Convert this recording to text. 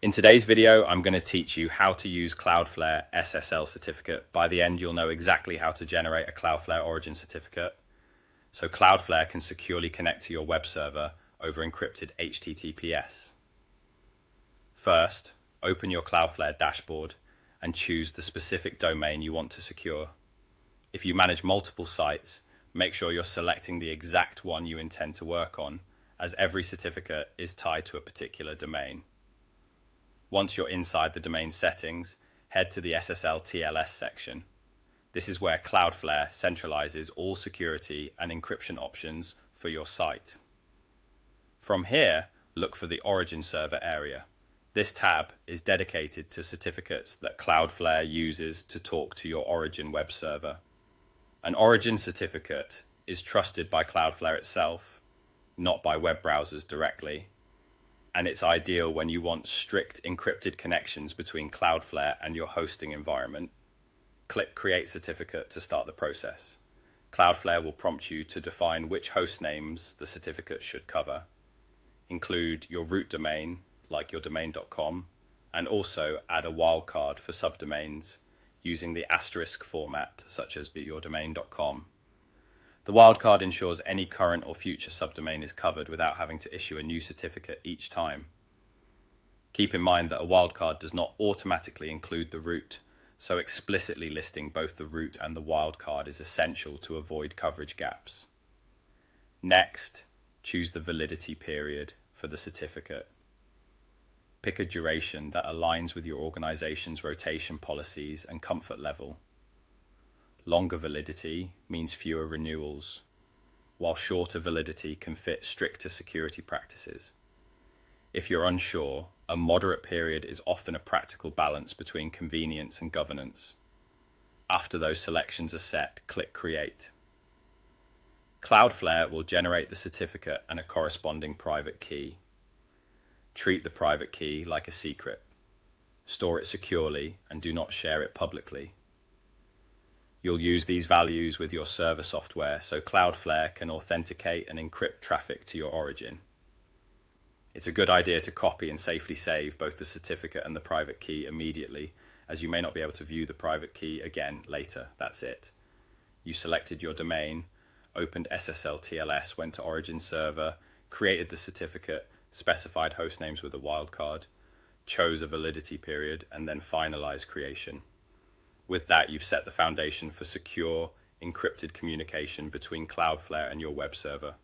In today's video, I'm going to teach you how to use Cloudflare SSL Certificate. By the end, you'll know exactly how to generate a Cloudflare origin certificate, so Cloudflare can securely connect to your web server over encrypted HTTPS. First, open your Cloudflare dashboard and choose the specific domain you want to secure. If you manage multiple sites, make sure you're selecting the exact one you intend to work on, as every certificate is tied to a particular domain. Once you're inside the domain settings, head to the SSL TLS section. This is where Cloudflare centralizes all security and encryption options for your site. From here, look for the origin server area. This tab is dedicated to certificates that Cloudflare uses to talk to your origin web server. An origin certificate is trusted by Cloudflare itself, not by web browsers directly, and it's ideal when you want strict encrypted connections between Cloudflare and your hosting environment. Click Create Certificate to start the process. Cloudflare will prompt you to define which host names the certificate should cover. Include your root domain, like your domain.com, and also add a wildcard for subdomains using the asterisk format, such as yourdomain.com. The wildcard ensures any current or future subdomain is covered without having to issue a new certificate each time. Keep in mind that a wildcard does not automatically include the root, so explicitly listing both the root and the wildcard is essential to avoid coverage gaps. Next, choose the validity period for the certificate. Pick a duration that aligns with your organization's rotation policies and comfort level. Longer validity means fewer renewals, while shorter validity can fit stricter security practices. If you're unsure, a moderate period is often a practical balance between convenience and governance. After those selections are set, click Create. Cloudflare will generate the certificate and a corresponding private key. Treat the private key like a secret. Store it securely and do not share it publicly. You'll use these values with your server software so Cloudflare can authenticate and encrypt traffic to your origin. It's a good idea to copy and safely save both the certificate and the private key immediately, as you may not be able to view the private key again later. That's it. You selected your domain, opened SSL TLS, went to origin server, created the certificate, specified host names with a wildcard, chose a validity period, and then finalized creation. With that, you've set the foundation for secure, encrypted communication between Cloudflare and your web server.